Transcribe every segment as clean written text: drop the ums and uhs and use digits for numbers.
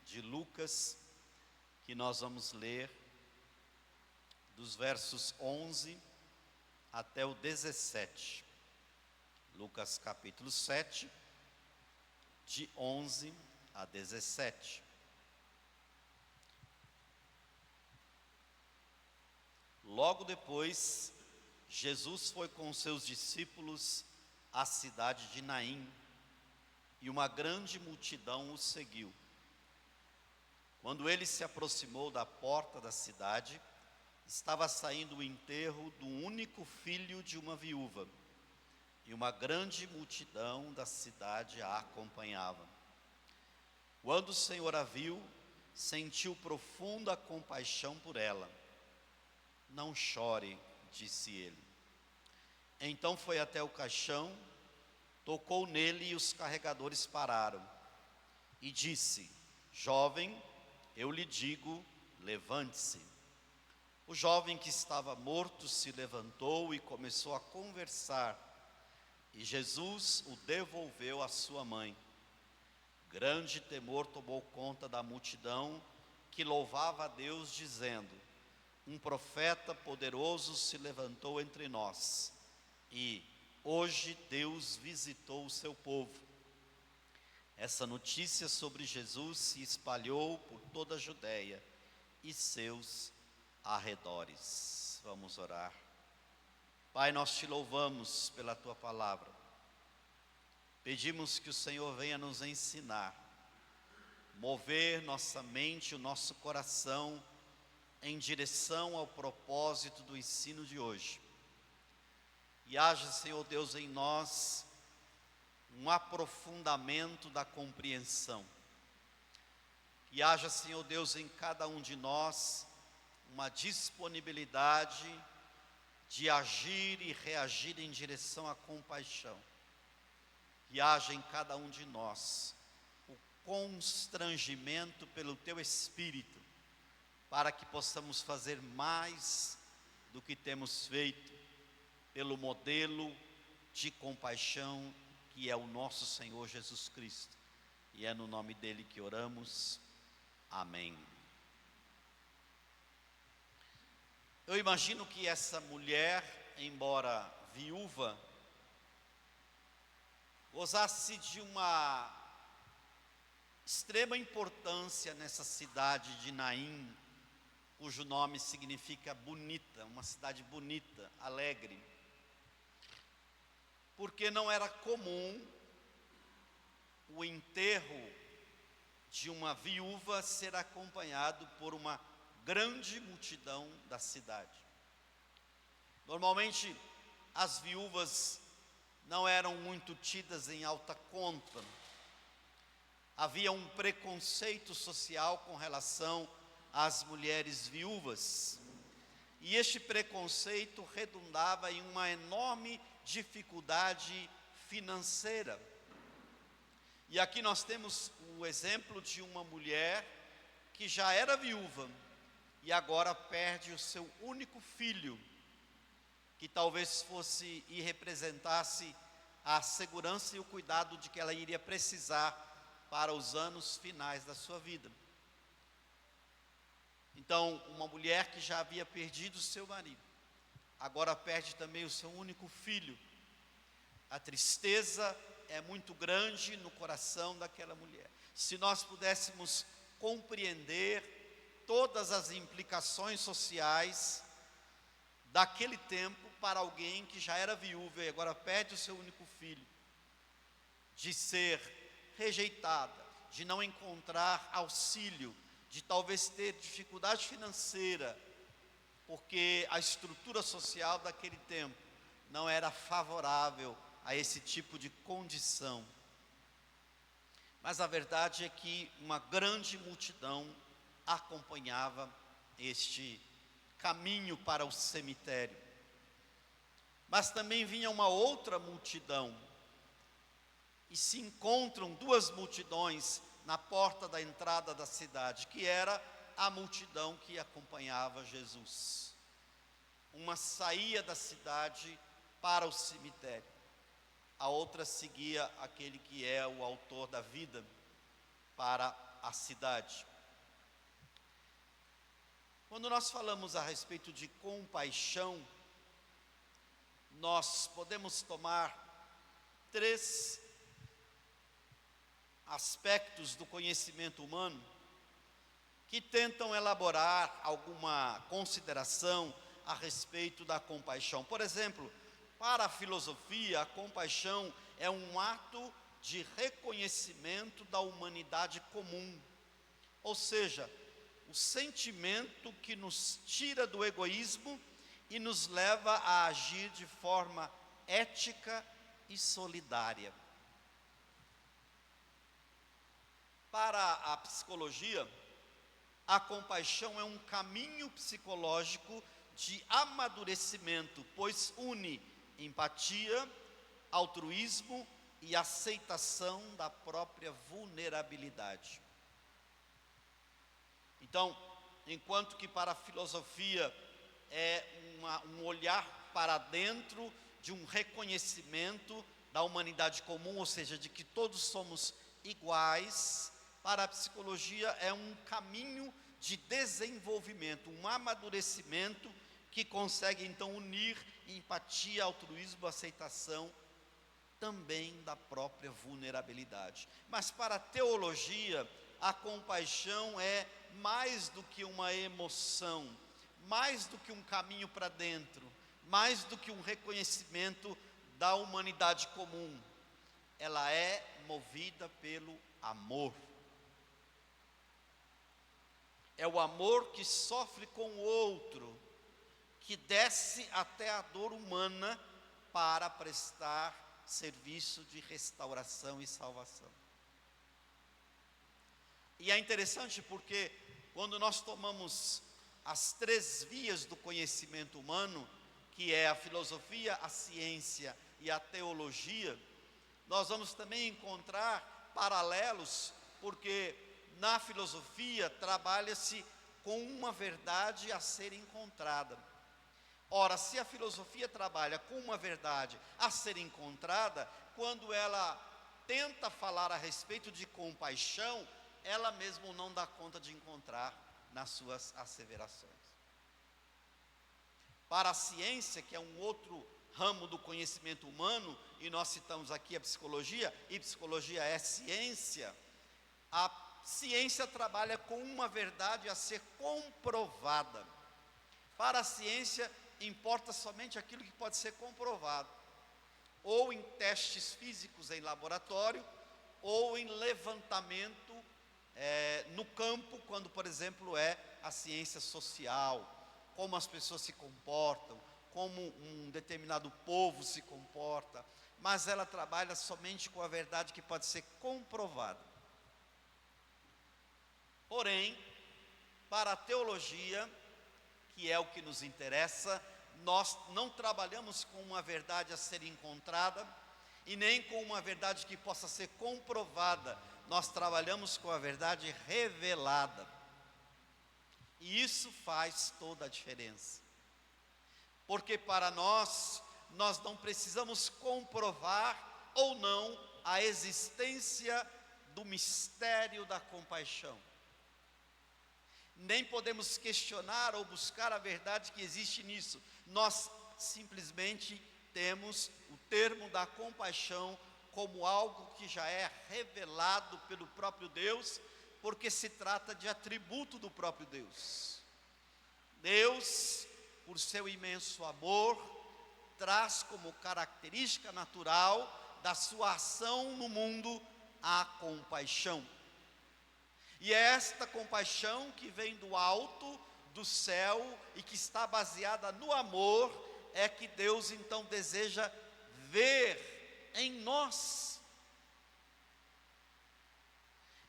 de Lucas, que nós vamos ler dos versos 11 até o 17. Lucas capítulo 7, de 11 a 17. Logo depois, Jesus foi com seus discípulos à cidade de Naim, e uma grande multidão o seguiu. Quando ele se aproximou da porta da cidade, estava saindo o enterro do único filho de uma viúva, e uma grande multidão da cidade a acompanhava. Quando o Senhor a viu, sentiu profunda compaixão por ela. Não chore, disse ele. Então foi até o caixão, tocou nele e os carregadores pararam. E disse: jovem, eu lhe digo, levante-se. O jovem que estava morto se levantou e começou a conversar. E Jesus o devolveu à sua mãe. Grande temor tomou conta da multidão, que louvava a Deus, dizendo: um profeta poderoso se levantou entre nós, e hoje Deus visitou o seu povo. Essa notícia sobre Jesus se espalhou por toda a Judéia e seus arredores. Vamos orar. Pai, nós te louvamos pela tua palavra. Pedimos que o Senhor venha nos ensinar, mover nossa mente, o nosso coração em direção ao propósito do ensino de hoje. E haja, Senhor Deus, em nós um aprofundamento da compreensão. E haja, Senhor Deus, em cada um de nós uma disponibilidade de agir e reagir em direção à compaixão. E haja em cada um de nós o constrangimento pelo Teu Espírito, para que possamos fazer mais do que temos feito, pelo modelo de compaixão que é o nosso Senhor Jesus Cristo. E é no nome dele que oramos. Amém. Eu imagino que essa mulher, embora viúva, gozasse de uma extrema importância nessa cidade de Naim, cujo nome significa bonita, uma cidade bonita, alegre. Porque não era comum o enterro de uma viúva ser acompanhado por uma grande multidão da cidade. Normalmente as viúvas não eram muito tidas em alta conta. Havia um preconceito social com relação às mulheres viúvas. E este preconceito redundava em uma enorme dificuldade financeira. E aqui nós temos o exemplo de uma mulher que já era viúva e agora perde o seu único filho, que talvez fosse e representasse a segurança e o cuidado de que ela iria precisar para os anos finais da sua vida. Então, uma mulher que já havia perdido o seu marido, agora perde também o seu único filho. A tristeza é muito grande no coração daquela mulher. Se nós pudéssemos compreender todas as implicações sociais daquele tempo para alguém que já era viúva e agora perde o seu único filho, de ser rejeitada, de não encontrar auxílio, de talvez ter dificuldade financeira, porque a estrutura social daquele tempo não era favorável a esse tipo de condição. Mas a verdade é que uma grande multidão acompanhava este caminho para o cemitério. Mas também vinha uma outra multidão, e se encontram duas multidões na porta da entrada da cidade, que era a multidão que acompanhava Jesus. Uma saía da cidade para o cemitério, a outra seguia aquele que é o autor da vida para a cidade. Quando nós falamos a respeito de compaixão, nós podemos tomar 3 aspectos do conhecimento humano que tentam elaborar alguma consideração a respeito da compaixão. Por exemplo, para a filosofia, a compaixão é um ato de reconhecimento da humanidade comum, ou seja, o sentimento que nos tira do egoísmo e nos leva a agir de forma ética e solidária. Para a psicologia, a compaixão é um caminho psicológico de amadurecimento, pois une empatia, altruísmo e aceitação da própria vulnerabilidade. Então, enquanto que para a filosofia é um olhar para dentro de um reconhecimento da humanidade comum, ou seja, de que todos somos iguais, para a psicologia é um caminho de desenvolvimento, um amadurecimento que consegue então unir empatia, altruísmo, aceitação também da própria vulnerabilidade. Mas para a teologia, a compaixão é mais do que uma emoção, mais do que um caminho para dentro, mais do que um reconhecimento da humanidade comum. Ela é movida pelo amor. É o amor que sofre com o outro, que desce até a dor humana para prestar serviço de restauração e salvação. E é interessante porque quando nós tomamos as 3 vias do conhecimento humano, que é a filosofia, a ciência e a teologia, nós vamos também encontrar paralelos, porque na filosofia trabalha-se com uma verdade a ser encontrada. Ora, se a filosofia trabalha com uma verdade a ser encontrada, quando ela tenta falar a respeito de compaixão, ela mesma não dá conta de encontrar nas suas asseverações. Para a ciência, que é um outro ramo do conhecimento humano, e nós citamos aqui a psicologia, e psicologia é ciência, a ciência trabalha com uma verdade a ser comprovada. Para a ciência, importa somente aquilo que pode ser comprovado, ou em testes físicos em laboratório, ou em levantamento no campo, quando, por exemplo, é a ciência social, como as pessoas se comportam, como um determinado povo se comporta, mas ela trabalha somente com a verdade que pode ser comprovada. Porém, para a teologia, que é o que nos interessa, nós não trabalhamos com uma verdade a ser encontrada e nem com uma verdade que possa ser comprovada. Nós trabalhamos com a verdade revelada. E isso faz toda a diferença. Porque para nós não precisamos comprovar ou não a existência do mistério da compaixão. Nem podemos questionar ou buscar a verdade que existe nisso. Nós simplesmente temos o termo da compaixão como algo que já é revelado pelo próprio Deus, porque se trata de atributo do próprio Deus. Deus, por seu imenso amor, traz como característica natural da sua ação no mundo a compaixão. E é esta compaixão que vem do alto, do céu, e que está baseada no amor, é que Deus então deseja ver em nós.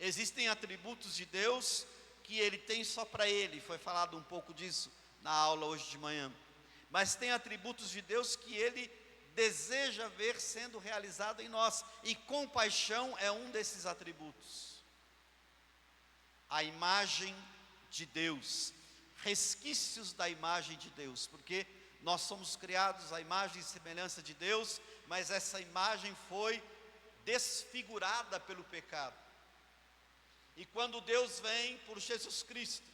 Existem atributos de Deus que Ele tem só para Ele, foi falado um pouco disso na aula hoje de manhã. Mas tem atributos de Deus que Ele deseja ver sendo realizado em nós, e compaixão é um desses atributos. A imagem de Deus, resquícios da imagem de Deus, porque nós somos criados à imagem e semelhança de Deus, mas essa imagem foi desfigurada pelo pecado. E quando Deus vem por Jesus Cristo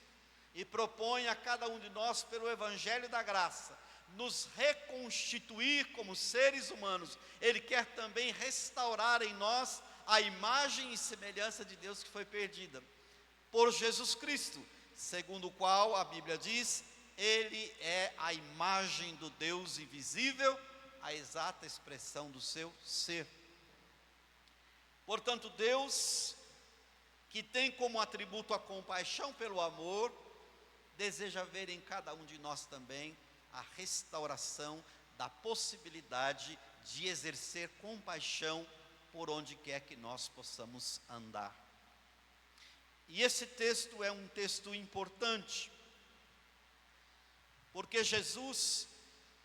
e propõe a cada um de nós, pelo Evangelho da Graça, nos reconstituir como seres humanos, Ele quer também restaurar em nós a imagem e semelhança de Deus que foi perdida por Jesus Cristo, segundo o qual a Bíblia diz, Ele é a imagem do Deus invisível, a exata expressão do seu ser. Portanto, Deus, que tem como atributo a compaixão pelo amor, deseja ver em cada um de nós também a restauração da possibilidade de exercer compaixão por onde quer que nós possamos andar. E esse texto é um texto importante, porque Jesus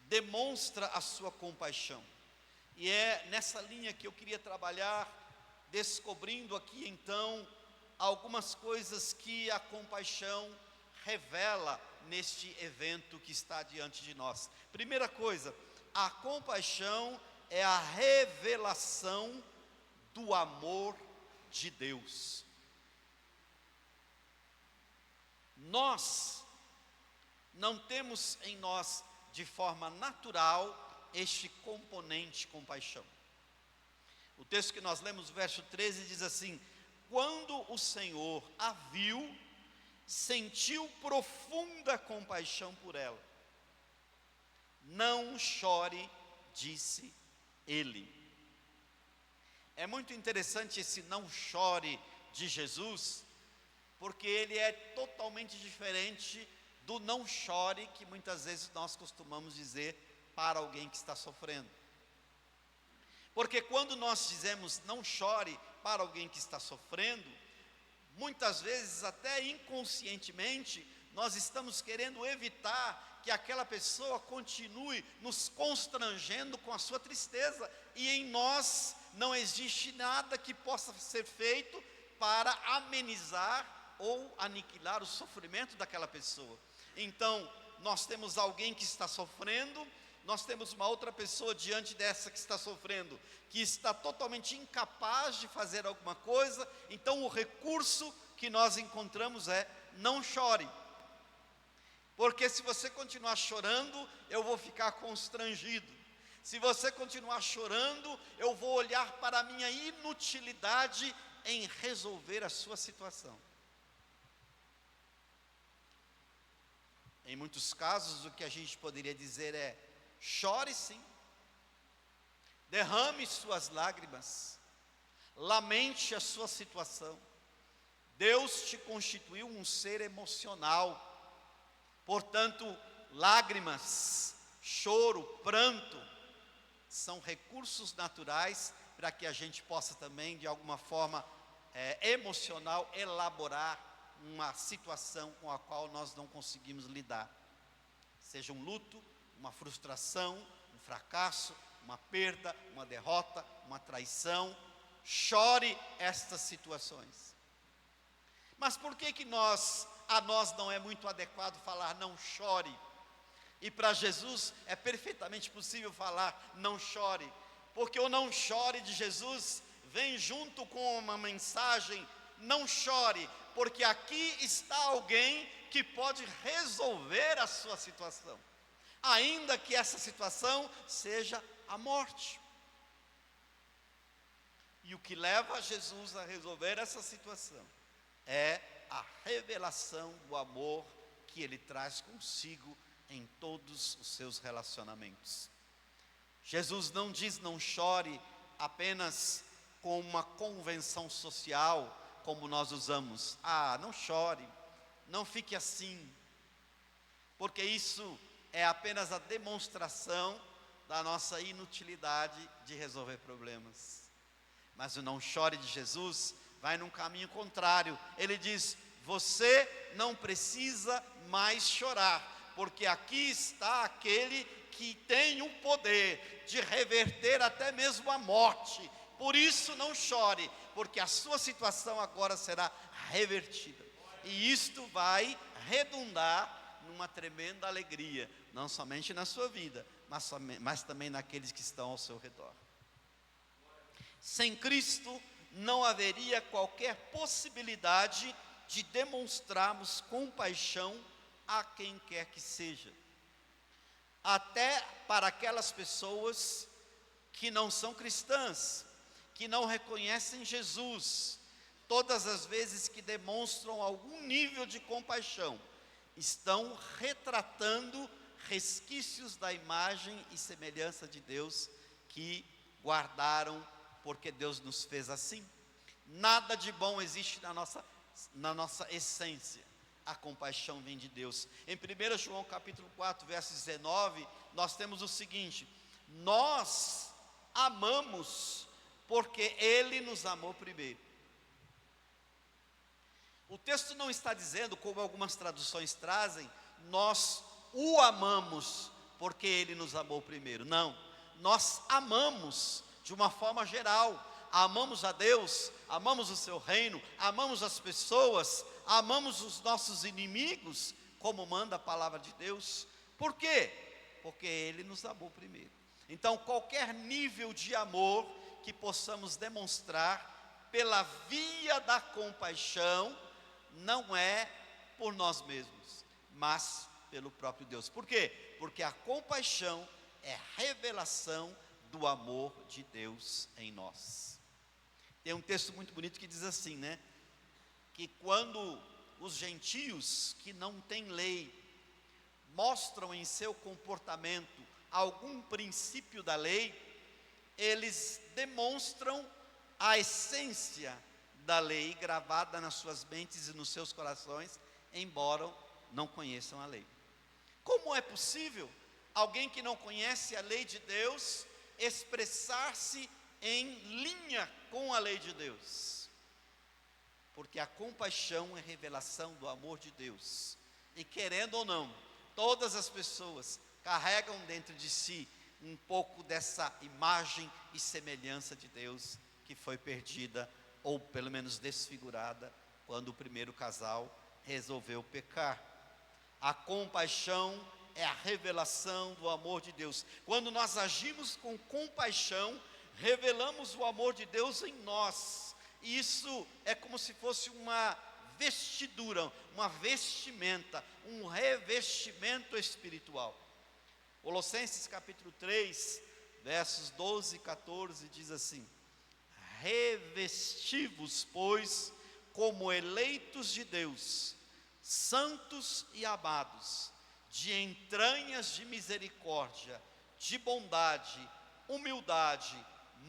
demonstra a sua compaixão. E é nessa linha que eu queria trabalhar, descobrindo aqui então algumas coisas que a compaixão revela neste evento que está diante de nós. Primeira coisa, a compaixão é a revelação do amor de Deus. Nós não temos em nós de forma natural este componente compaixão. O texto que nós lemos, verso 13, diz assim: quando o Senhor a viu, sentiu profunda compaixão por ela. Não chore, disse ele. É muito interessante esse não chore de Jesus, porque ele é totalmente diferente do não chore que muitas vezes nós costumamos dizer para alguém que está sofrendo. Porque quando nós dizemos não chore para alguém que está sofrendo, muitas vezes até inconscientemente nós estamos querendo evitar que aquela pessoa continue nos constrangendo com a sua tristeza, e em nós não existe nada que possa ser feito para amenizar ou aniquilar o sofrimento daquela pessoa. Então, nós temos alguém que está sofrendo, nós temos uma outra pessoa diante dessa que está sofrendo, que está totalmente incapaz de fazer alguma coisa. Então o recurso que nós encontramos é: não chore, porque se você continuar chorando, eu vou ficar constrangido. Se você continuar chorando, eu vou olhar para a minha inutilidade em resolver a sua situação. Em muitos casos, o que a gente poderia dizer é: chore sim, derrame suas lágrimas, lamente a sua situação. Deus te constituiu um ser emocional, portanto, lágrimas, choro, pranto, são recursos naturais para que a gente possa também, de alguma forma emocional, elaborar uma situação com a qual nós não conseguimos lidar. Seja um luto, uma frustração, um fracasso, uma perda, uma derrota, uma traição. Chore estas situações. Mas por que a nós não é muito adequado falar não chore? E para Jesus é perfeitamente possível falar não chore, porque o não chore de Jesus vem junto com uma mensagem: não chore, porque aqui está alguém que pode resolver a sua situação, ainda que essa situação seja a morte. E o que leva Jesus a resolver essa situação é a revelação do amor que Ele traz consigo em todos os seus relacionamentos. Jesus não diz não chore apenas com uma convenção social, como nós usamos. Não chore, não fique assim, porque isso é apenas a demonstração da nossa inutilidade de resolver problemas. Mas o não chore de Jesus vai num caminho contrário. Ele diz: você não precisa mais chorar, porque aqui está aquele que tem o poder de reverter até mesmo a morte. Por isso não chore, porque a sua situação agora será revertida. E isto vai redundar numa tremenda alegria, não somente na sua vida, mas também naqueles que estão ao seu redor. Sem Cristo, não haveria qualquer possibilidade de demonstrarmos compaixão a quem quer que seja. Até para aquelas pessoas que não são cristãs, que não reconhecem Jesus, todas as vezes que demonstram algum nível de compaixão, estão retratando resquícios da imagem e semelhança de Deus que guardaram, porque Deus nos fez assim. Nada de bom existe na nossa essência. A compaixão vem de Deus. Em 1 João capítulo 4, verso 19, nós temos o seguinte: nós amamos porque Ele nos amou primeiro. O texto não está dizendo, como algumas traduções trazem, nós o amamos porque Ele nos amou primeiro. Não, nós amamos de uma forma geral. Amamos a Deus, amamos o seu reino, amamos as pessoas, amamos os nossos inimigos, como manda a palavra de Deus. Por quê? Porque Ele nos amou primeiro. Então, qualquer nível de amor que possamos demonstrar pela via da compaixão, não é por nós mesmos, mas pelo próprio Deus. Por quê? Porque a compaixão é revelação do amor de Deus em nós. Tem um texto muito bonito que diz assim, né? Que quando os gentios que não têm lei mostram em seu comportamento algum princípio da lei, eles demonstram a essência da lei gravada nas suas mentes e nos seus corações, embora não conheçam a lei. Como é possível alguém que não conhece a lei de Deus expressar-se em linha com a lei de Deus? Porque a compaixão é revelação do amor de Deus, e querendo ou não, todas as pessoas carregam dentro de si um pouco dessa imagem e semelhança de Deus que foi perdida, ou pelo menos desfigurada, quando o primeiro casal resolveu pecar. A compaixão é a revelação do amor de Deus. Quando nós agimos com compaixão, revelamos o amor de Deus em nós. E isso é como se fosse uma vestidura, uma vestimenta, um revestimento espiritual. Colossenses capítulo 3, versos 12 e 14 diz assim: revesti-vos, pois, como eleitos de Deus, santos e amados, de entranhas de misericórdia, de bondade, humildade,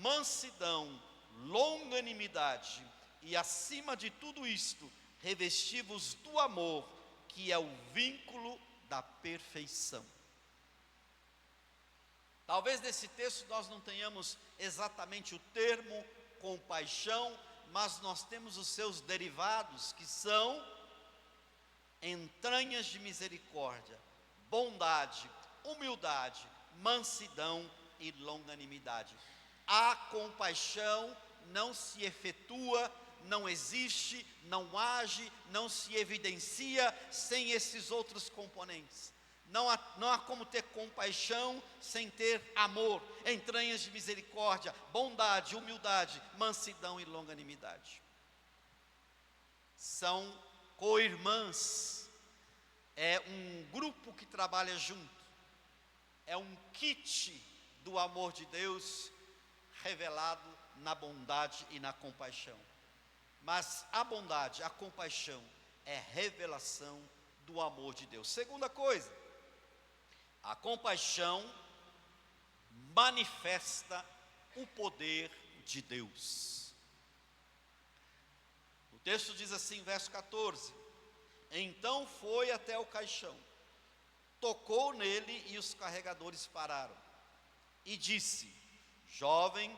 mansidão, longanimidade, e acima de tudo isto, revesti-vos do amor, que é o vínculo da perfeição. Talvez nesse texto nós não tenhamos exatamente o termo compaixão, mas nós temos os seus derivados, que são entranhas de misericórdia, bondade, humildade, mansidão e longanimidade. A compaixão não se efetua, não existe, não age, não se evidencia sem esses outros componentes. Não há como ter compaixão sem ter amor, entranhas de misericórdia, bondade, humildade, mansidão e longanimidade. São co-irmãs, é um grupo que trabalha junto, é um kit do amor de Deus revelado na bondade e na compaixão. Mas a bondade, a compaixão é revelação do amor de Deus. Segunda coisa, a compaixão manifesta o poder de Deus. O texto diz assim, verso 14: então foi até o caixão, tocou nele e os carregadores pararam, e disse: jovem,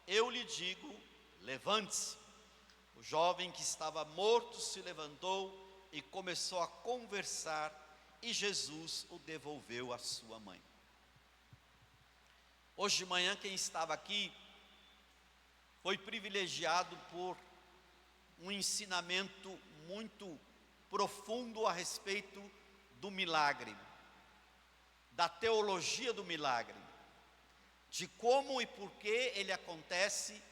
eu lhe digo, levante-se. O jovem que estava morto se levantou e começou a conversar, e Jesus o devolveu à sua mãe. Hoje de manhã, quem estava aqui foi privilegiado por um ensinamento muito profundo a respeito do milagre, da teologia do milagre, de como e por que ele acontece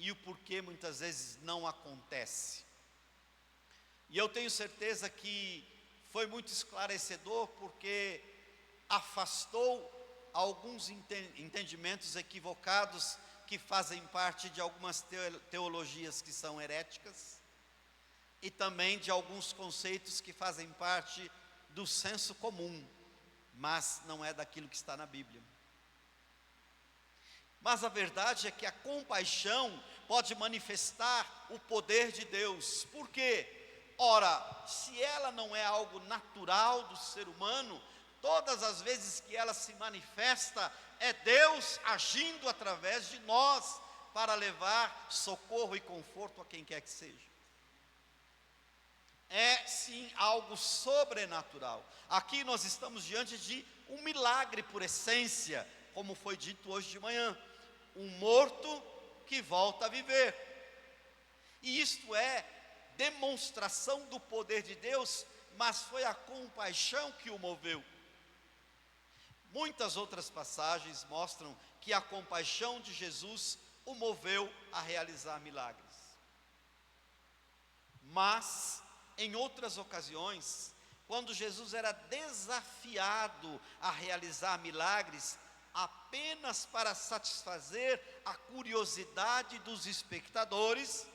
e o porquê muitas vezes não acontece. E eu tenho certeza que foi muito esclarecedor, porque afastou alguns entendimentos equivocados que fazem parte de algumas teologias que são heréticas, e também de alguns conceitos que fazem parte do senso comum, mas não é daquilo que está na Bíblia. Mas a verdade é que a compaixão pode manifestar o poder de Deus. Por quê? Ora, se ela não é algo natural do ser humano, todas as vezes que ela se manifesta, é Deus agindo através de nós para levar socorro e conforto a quem quer que seja. É sim algo sobrenatural. Aqui nós estamos diante de um milagre por essência, como foi dito hoje de manhã. Um morto que volta a viver. E isto é demonstração do poder de Deus, mas foi a compaixão que o moveu. Muitas outras passagens mostram que a compaixão de Jesus o moveu a realizar milagres. Mas, em outras ocasiões, quando Jesus era desafiado a realizar milagres, apenas para satisfazer a curiosidade dos espectadores,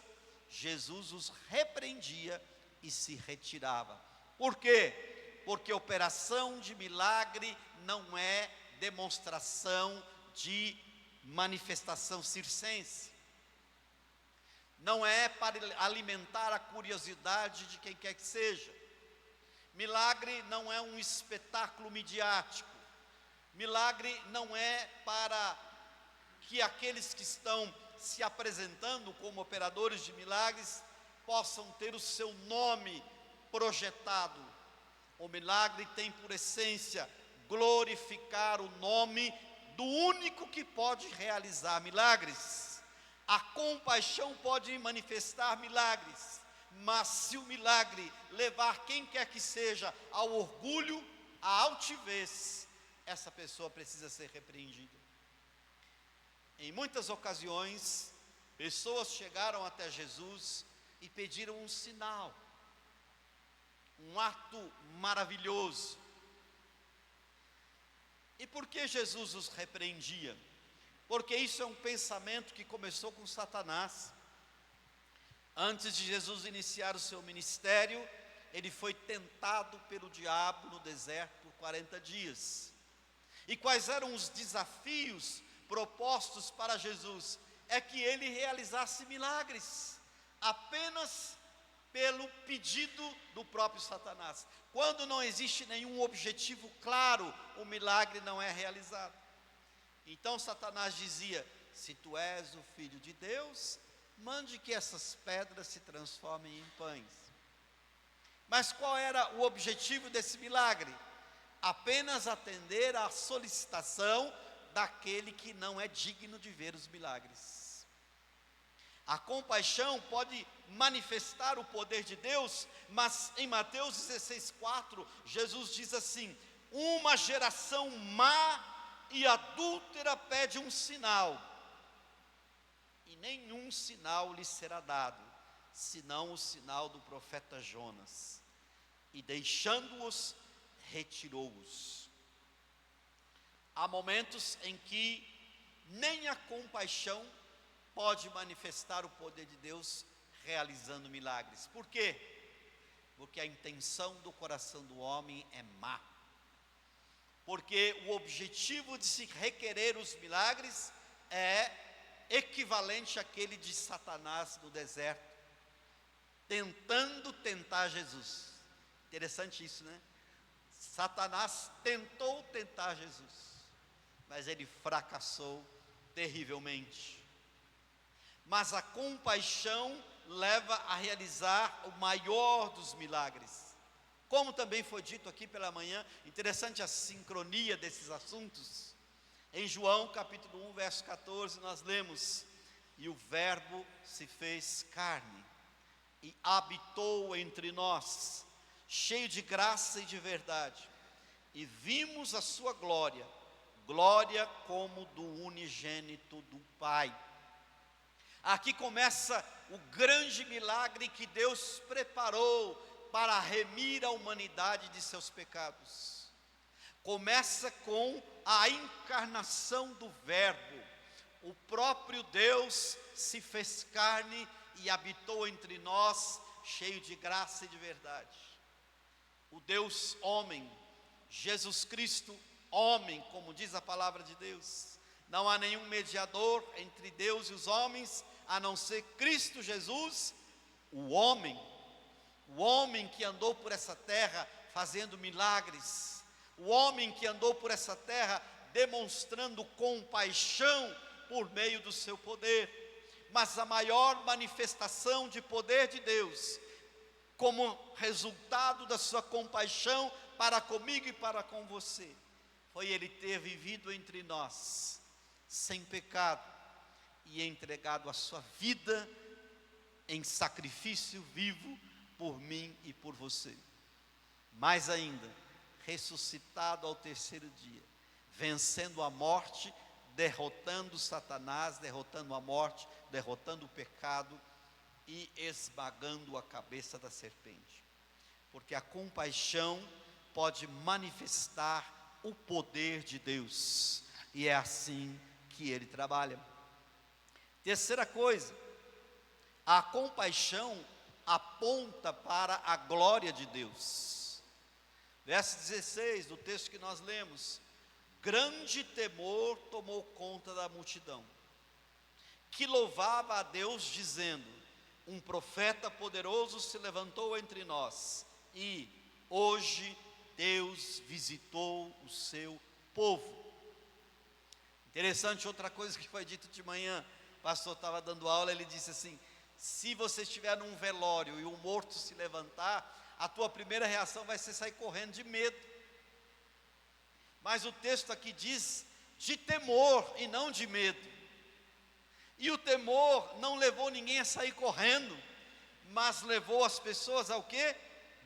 Jesus os repreendia e se retirava. Por quê? Porque operação de milagre não é demonstração de manifestação circense. Não é para alimentar a curiosidade de quem quer que seja. Milagre não é um espetáculo midiático. Milagre não é para que aqueles que estão se apresentando como operadores de milagres possam ter o seu nome projetado. O milagre tem por essência glorificar o nome do único que pode realizar milagres. A compaixão pode manifestar milagres, mas se o milagre levar quem quer que seja ao orgulho, à altivez, essa pessoa precisa ser repreendida. Em muitas ocasiões, pessoas chegaram até Jesus e pediram um sinal, um ato maravilhoso. E por que Jesus os repreendia? Porque isso é um pensamento que começou com Satanás. Antes de Jesus iniciar o seu ministério, ele foi tentado pelo diabo no deserto por 40 dias. E quais eram os desafios propostos para Jesus? É que ele realizasse milagres, apenas pelo pedido do próprio Satanás. Quando não existe nenhum objetivo claro, o milagre não é realizado. Então Satanás dizia: se tu és o Filho de Deus, mande que essas pedras se transformem em pães. Mas qual era o objetivo desse milagre? Apenas atender à solicitação daquele que não é digno de ver os milagres. A compaixão pode manifestar o poder de Deus, mas em Mateus 16:4, Jesus diz assim: uma geração má e adúltera pede um sinal, e nenhum sinal lhe será dado, senão o sinal do profeta Jonas. E deixando-os, retirou-os. Há momentos em que nem a compaixão pode manifestar o poder de Deus realizando milagres. Por quê? Porque a intenção do coração do homem é má. Porque o objetivo de se requerer os milagres é equivalente àquele de Satanás no deserto, tentando tentar Jesus. Interessante isso, né? Satanás tentou tentar Jesus, mas ele fracassou terrivelmente. Mas a compaixão leva a realizar o maior dos milagres. Como também foi dito aqui pela manhã, interessante a sincronia desses assuntos. Em João capítulo 1, verso 14, nós lemos: e o verbo se fez carne, e habitou entre nós, cheio de graça e de verdade, e vimos a sua glória, glória como do unigênito do Pai. Aqui começa o grande milagre que Deus preparou para remir a humanidade de seus pecados. Começa com a encarnação do Verbo. O próprio Deus se fez carne e habitou entre nós, cheio de graça e de verdade. O Deus homem, Jesus Cristo homem, como diz a palavra de Deus. Não há nenhum mediador entre Deus e os homens, a não ser Cristo Jesus, o homem que andou por essa terra fazendo milagres, o homem que andou por essa terra demonstrando compaixão por meio do seu poder. Mas a maior manifestação de poder de Deus, como resultado da sua compaixão para comigo e para com você, foi Ele ter vivido entre nós, sem pecado, e entregado a sua vida em sacrifício vivo por mim e por você. Mais ainda, ressuscitado ao terceiro dia, vencendo a morte, derrotando Satanás, derrotando a morte, derrotando o pecado e esmagando a cabeça da serpente. Porque a compaixão pode manifestar o poder de Deus, e é assim que Ele trabalha. Terceira coisa, a compaixão aponta para a glória de Deus. Verso 16 do texto que nós lemos: grande temor tomou conta da multidão, que louvava a Deus, dizendo: um profeta poderoso se levantou entre nós, e hoje Deus visitou o seu povo. Interessante, outra coisa que foi dito de manhã, o pastor estava dando aula, ele disse assim: se você estiver num velório e um morto se levantar, a tua primeira reação vai ser sair correndo de medo. Mas o texto aqui diz de temor e não de medo. E o temor não levou ninguém a sair correndo, mas levou as pessoas ao quê?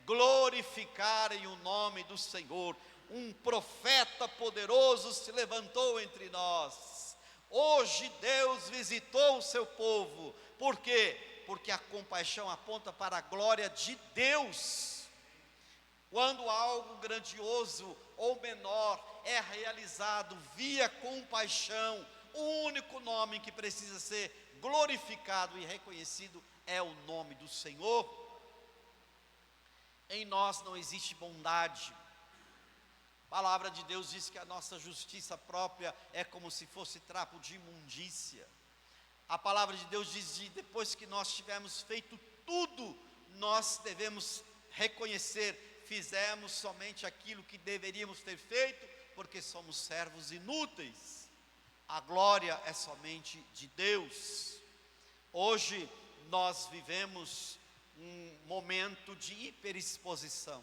Glorificarem o nome do Senhor. Um profeta poderoso se levantou entre nós. Hoje Deus visitou o seu povo. Por quê? Porque a compaixão aponta para a glória de Deus. Quando algo grandioso ou menor é realizado via compaixão, o único nome que precisa ser glorificado e reconhecido é o nome do Senhor. Em nós não existe bondade. A palavra de Deus diz que a nossa justiça própria é como se fosse trapo de imundícia. A palavra de Deus diz que depois que nós tivermos feito tudo, nós devemos reconhecer: fizemos somente aquilo que deveríamos ter feito, porque somos servos inúteis. A glória é somente de Deus. Hoje nós vivemos um momento de hiperexposição,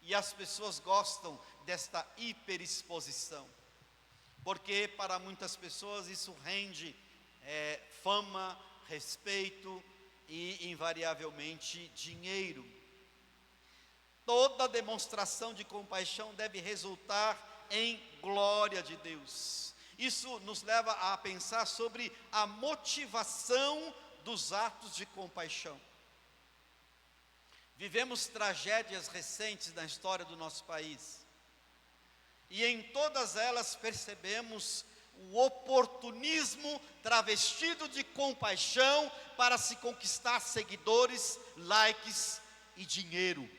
e as pessoas gostam desta hiperexposição, porque para muitas pessoas isso rende fama, respeito e invariavelmente dinheiro. Toda demonstração de compaixão deve resultar em glória de Deus. Isso nos leva a pensar sobre a motivação dos atos de compaixão. Vivemos tragédias recentes na história do nosso país, e em todas elas percebemos o oportunismo travestido de compaixão para se conquistar seguidores, likes e dinheiro.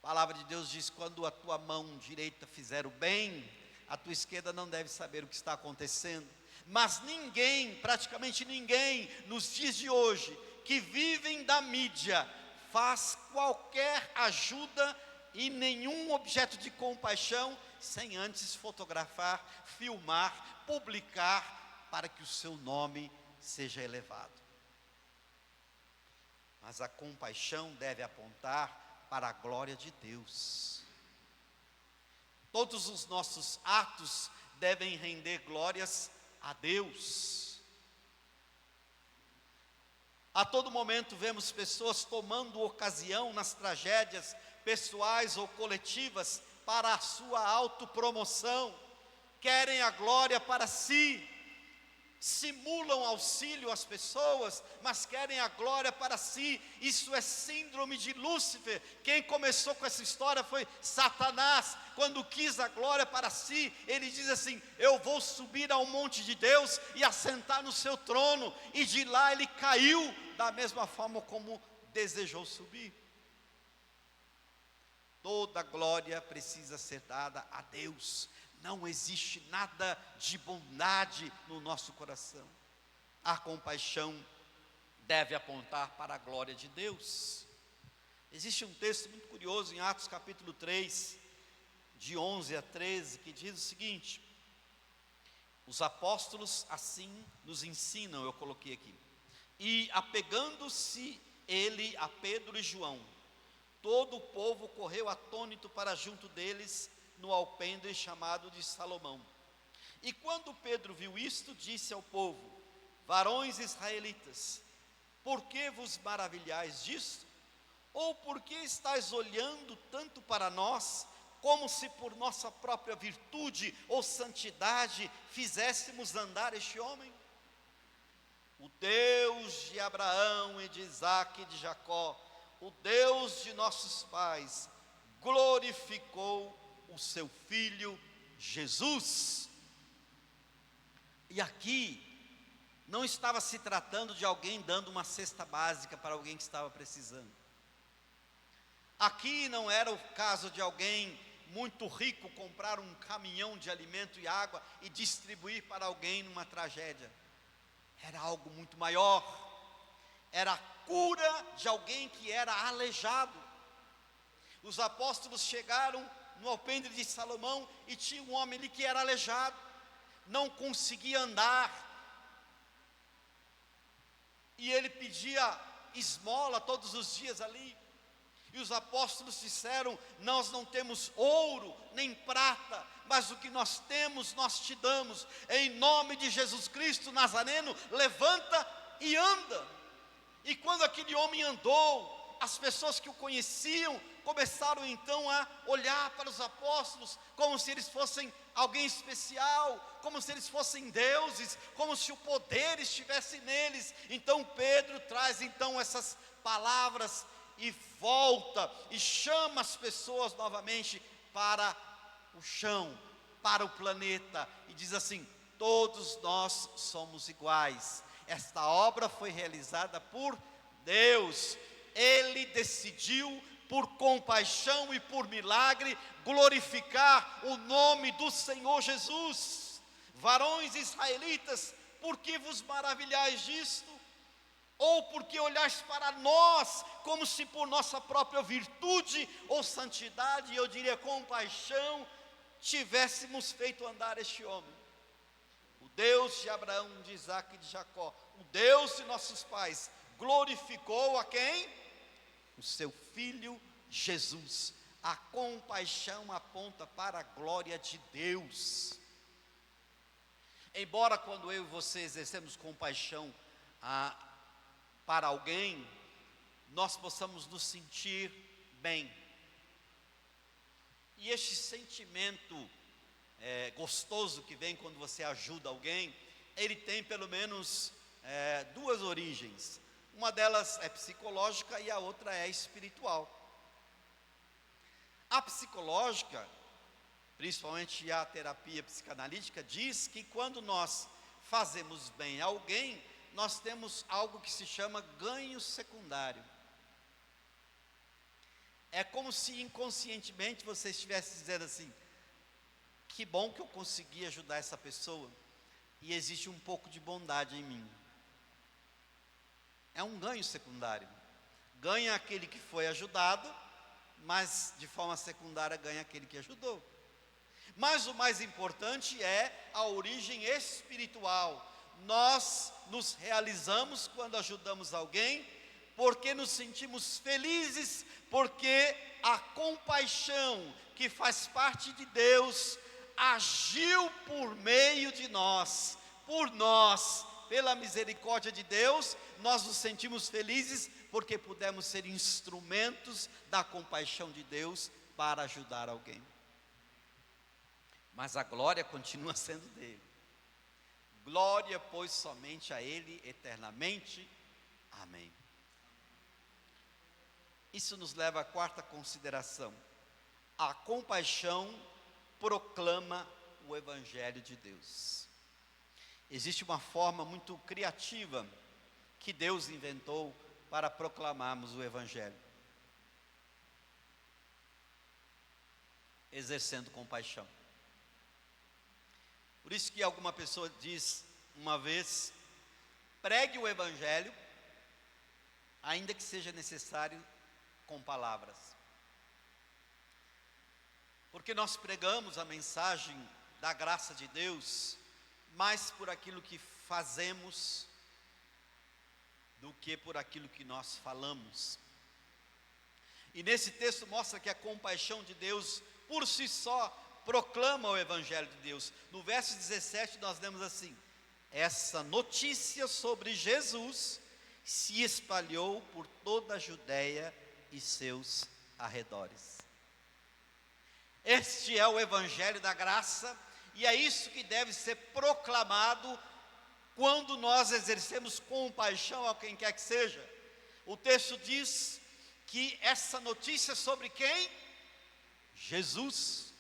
A palavra de Deus diz: quando a tua mão direita fizer o bem, a tua esquerda não deve saber o que está acontecendo. Mas ninguém, praticamente ninguém, nos dias de hoje, que vivem da mídia, faz qualquer ajuda e nenhum objeto de compaixão sem antes fotografar, filmar, publicar, para que o seu nome seja elevado. Mas a compaixão deve apontar para a glória de Deus. Todos os nossos atos devem render glórias a Deus. A todo momento vemos pessoas tomando ocasião nas tragédias pessoais ou coletivas para a sua autopromoção. Querem a glória para si, simulam auxílio às pessoas, mas querem a glória para si. Isso é síndrome de Lúcifer. Quem começou com essa história foi Satanás. Quando quis a glória para si, ele diz assim: eu vou subir ao monte de Deus e assentar no seu trono, e de lá ele caiu, da mesma forma como desejou subir. Toda glória precisa ser dada a Deus. Não existe nada de bondade no nosso coração. A compaixão deve apontar para a glória de Deus. Existe um texto muito curioso em Atos capítulo 3, de 11 a 13, que diz o seguinte: os apóstolos assim nos ensinam, eu coloquei aqui. E apegando-se ele a Pedro e João, todo o povo correu atônito para junto deles, no alpendre chamado de Salomão. E quando Pedro viu isto, disse ao povo: varões israelitas, por que vos maravilhais disto? Ou por que estáis olhando tanto para nós, como se por nossa própria virtude ou santidade fizéssemos andar este homem? O Deus de Abraão e de Isaque e de Jacó, o Deus de nossos pais, glorificou o seu filho Jesus. E aqui não estava se tratando de alguém dando uma cesta básica para alguém que estava precisando. Aqui não era o caso de alguém muito rico comprar um caminhão de alimento e água e distribuir para alguém numa tragédia. Era algo muito maior. Era a cura de alguém que era aleijado. Os apóstolos chegaram no alpendre de Salomão e tinha um homem ali que era aleijado, não conseguia andar, e ele pedia esmola todos os dias ali. E os apóstolos disseram: nós não temos ouro nem prata, mas o que nós temos nós te damos. Em nome de Jesus Cristo Nazareno, levanta e anda. E quando aquele homem andou, as pessoas que o conheciam começaram então a olhar para os apóstolos como se eles fossem alguém especial, como se eles fossem deuses, como se o poder estivesse neles. Então Pedro traz então essas palavras e volta e chama as pessoas novamente para o chão, para o planeta, e diz assim: todos nós somos iguais. Esta obra foi realizada por Deus. Ele decidiu, por compaixão e por milagre, glorificar o nome do Senhor Jesus. Varões israelitas, por que vos maravilhais disto? Ou porque olhais para nós, como se por nossa própria virtude ou santidade, eu diria compaixão, tivéssemos feito andar este homem? O Deus de Abraão, de Isaque e de Jacó, o Deus de nossos pais, glorificou a quem? O seu filho Jesus. A compaixão aponta para a glória de Deus. Embora quando eu e você exercemos compaixão para alguém, nós possamos nos sentir bem. E este sentimento gostoso que vem quando você ajuda alguém, ele tem pelo menos duas origens. Uma delas é psicológica e a outra é espiritual. A psicológica, principalmente a terapia psicanalítica, diz que quando nós fazemos bem a alguém, nós temos algo que se chama ganho secundário. É como se inconscientemente você estivesse dizendo assim: que bom que eu consegui ajudar essa pessoa, e existe um pouco de bondade em mim. É um ganho secundário. Ganha aquele que foi ajudado, mas de forma secundária ganha aquele que ajudou. Mas o mais importante é a origem espiritual. Nós nos realizamos quando ajudamos alguém, porque nos sentimos felizes, porque a compaixão que faz parte de Deus agiu por meio de nós, por nós. Pela misericórdia de Deus, nós nos sentimos felizes porque pudemos ser instrumentos da compaixão de Deus para ajudar alguém. Mas a glória continua sendo dele. Glória, pois, somente a Ele eternamente. Amém. Isso nos leva à quarta consideração. A compaixão proclama o Evangelho de Deus. Existe uma forma muito criativa que Deus inventou para proclamarmos o Evangelho: exercendo compaixão. Por isso que alguma pessoa diz uma vez: pregue o Evangelho, ainda que seja necessário com palavras. Porque nós pregamos a mensagem da graça de Deus mais por aquilo que fazemos do que por aquilo que nós falamos. E nesse texto mostra que a compaixão de Deus por si só proclama o Evangelho de Deus. No verso 17 nós lemos assim: essa notícia sobre Jesus se espalhou por toda a Judéia e seus arredores. Este é o Evangelho da graça, e é isso que deve ser proclamado quando nós exercemos compaixão a quem quer que seja. O texto diz que essa notícia é sobre quem? Jesus.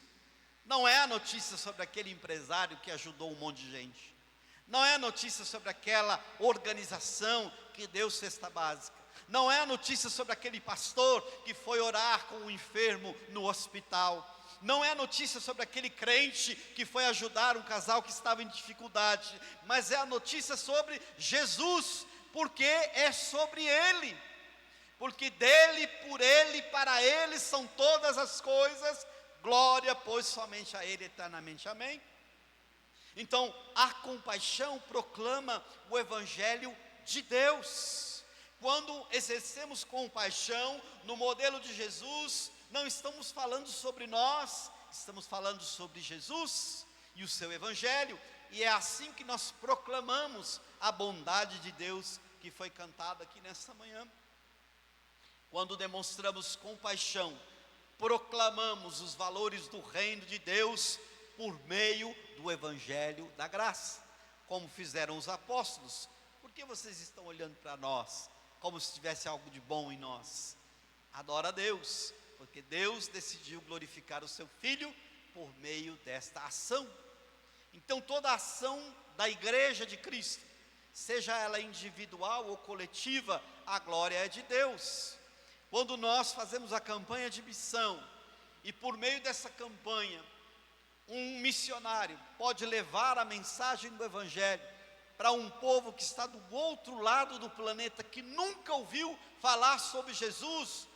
Não é a notícia sobre aquele empresário que ajudou um monte de gente. Não é a notícia sobre aquela organização que deu cesta básica. Não é a notícia sobre aquele pastor que foi orar com o enfermo no hospital. Não é a notícia sobre aquele crente que foi ajudar um casal que estava em dificuldade. Mas é a notícia sobre Jesus, porque é sobre Ele. Porque dele, por Ele, para Ele são todas as coisas. Glória, pois, somente a Ele eternamente. Amém? Então, a compaixão proclama o Evangelho de Deus. Quando exercemos compaixão no modelo de Jesus, não estamos falando sobre nós, estamos falando sobre Jesus e o seu Evangelho. E é assim que nós proclamamos a bondade de Deus que foi cantada aqui nesta manhã. Quando demonstramos compaixão, proclamamos os valores do reino de Deus por meio do Evangelho da graça, como fizeram os apóstolos. Por que vocês estão olhando para nós como se tivesse algo de bom em nós? Adora a Deus, porque Deus decidiu glorificar o seu Filho por meio desta ação. Então toda a ação da igreja de Cristo, seja ela individual ou coletiva, a glória é de Deus. Quando nós fazemos a campanha de missão, e por meio dessa campanha, um missionário pode levar a mensagem do Evangelho para um povo que está do outro lado do planeta, que nunca ouviu falar sobre Jesus,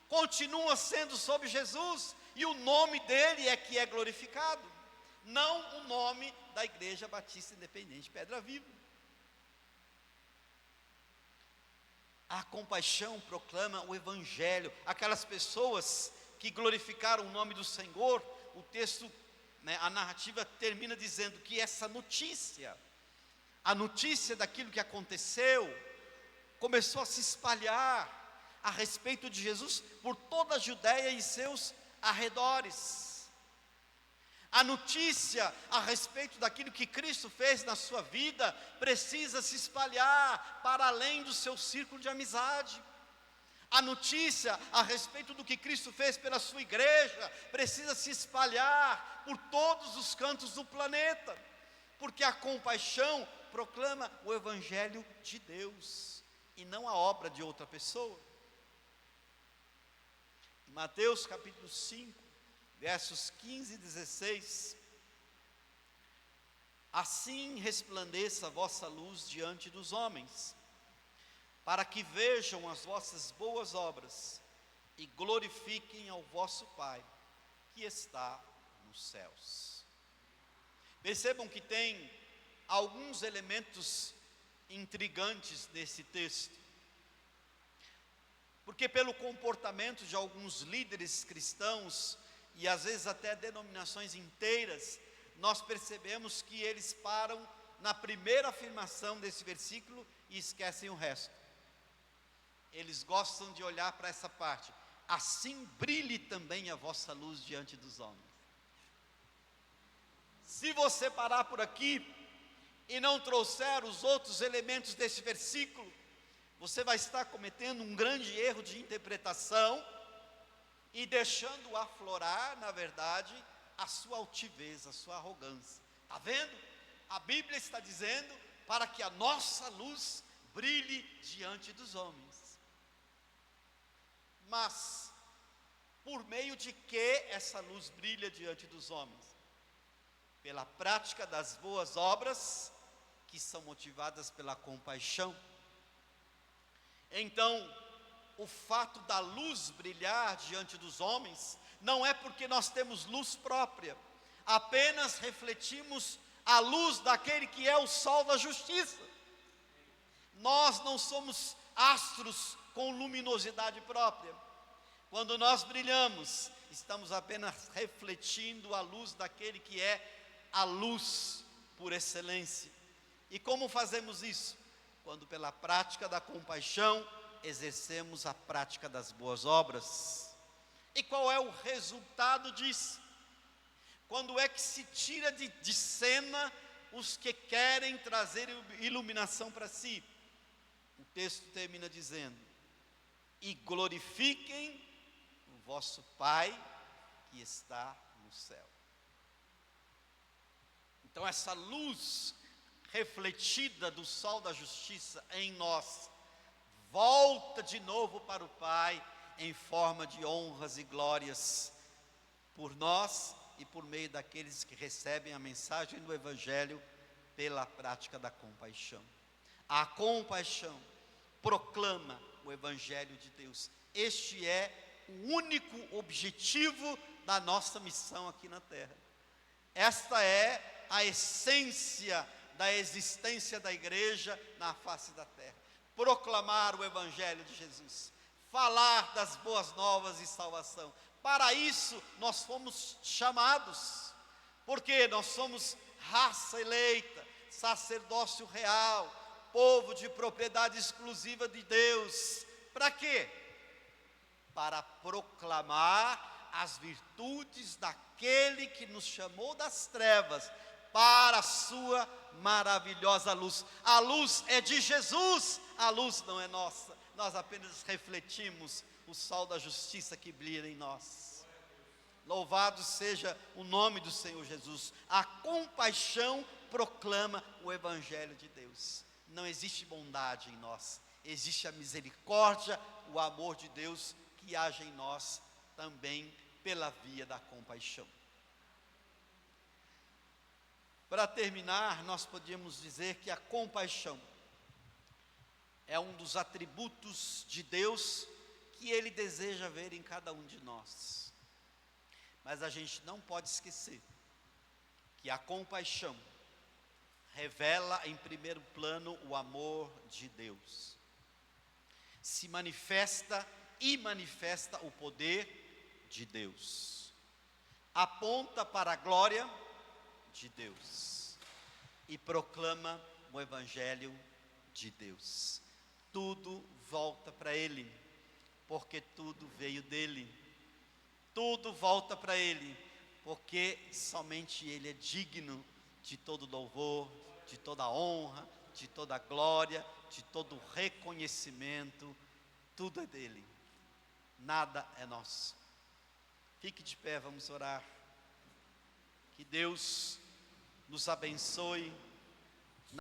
continua sendo sobre Jesus, e o nome dele é que é glorificado, não o nome da Igreja Batista Independente Pedra Viva. A compaixão proclama o Evangelho. Aquelas pessoas que glorificaram o nome do Senhor, o texto, a narrativa termina dizendo que essa notícia, a notícia daquilo que aconteceu, começou a se espalhar a respeito de Jesus por toda a Judéia e seus arredores. A notícia a respeito daquilo que Cristo fez na sua vida precisa se espalhar para além do seu círculo de amizade. A notícia a respeito do que Cristo fez pela sua igreja precisa se espalhar por todos os cantos do planeta, porque a compaixão proclama o Evangelho de Deus e não a obra de outra pessoa. Em Mateus capítulo 5, versos 15 e 16: assim resplandeça a vossa luz diante dos homens, para que vejam as vossas boas obras e glorifiquem ao vosso Pai que está nos céus. Percebam que tem alguns elementos intrigantes nesse texto, porque pelo comportamento de alguns líderes cristãos, e às vezes até denominações inteiras, nós percebemos que eles param na primeira afirmação desse versículo e esquecem o resto. Eles gostam de olhar para essa parte: assim brilhe também a vossa luz diante dos homens. Se você parar por aqui, e não trouxer os outros elementos desse versículo, você vai estar cometendo um grande erro de interpretação e deixando aflorar, na verdade, a sua altivez, a sua arrogância. Está vendo? A Bíblia está dizendo para que a nossa luz brilhe diante dos homens. Mas, por meio de que essa luz brilha diante dos homens? Pela prática das boas obras, que são motivadas pela compaixão. Então, o fato da luz brilhar diante dos homens, não é porque nós temos luz própria, apenas refletimos a luz daquele que é o sol da justiça. Nós não somos astros com luminosidade própria. Quando nós brilhamos, estamos apenas refletindo a luz daquele que é a luz por excelência. E como fazemos isso? Quando pela prática da compaixão, exercemos a prática das boas obras. E qual é o resultado disso? Quando é que se tira de cena os que querem trazer iluminação para si? O texto termina dizendo: e glorifiquem o vosso Pai que está no céu. Então essa luz refletida do sol da justiça em nós, volta de novo para o Pai, em forma de honras e glórias, por nós e por meio daqueles que recebem a mensagem do Evangelho, pela prática da compaixão. A compaixão proclama o Evangelho de Deus. Este é o único objetivo da nossa missão aqui na terra. Esta é a essência da existência da igreja na face da terra. Proclamar o Evangelho de Jesus, falar das boas novas de salvação. Para isso nós fomos chamados, porque nós somos raça eleita, sacerdócio real, povo de propriedade exclusiva de Deus. Para quê? Para proclamar as virtudes daquele que nos chamou das trevas para a sua maravilhosa luz. A luz é de Jesus, a luz não é nossa. Nós apenas refletimos o sol da justiça que brilha em nós. Louvado seja o nome do Senhor Jesus. A compaixão proclama o Evangelho de Deus. Não existe bondade em nós, existe a misericórdia, o amor de Deus que age em nós também pela via da compaixão. Para terminar, nós podemos dizer que a compaixão é um dos atributos de Deus que Ele deseja ver em cada um de nós. Mas a gente não pode esquecer que a compaixão revela em primeiro plano o amor de Deus. Se manifesta e manifesta o poder de Deus. Aponta para a glória de Deus e proclama o Evangelho de Deus. Tudo volta para Ele, porque tudo veio dEle. Tudo volta para Ele, porque somente Ele é digno de todo louvor, de toda honra, de toda glória, de todo reconhecimento. Tudo é dEle, nada é nosso. Fique de pé, vamos orar. Que Deus nos abençoe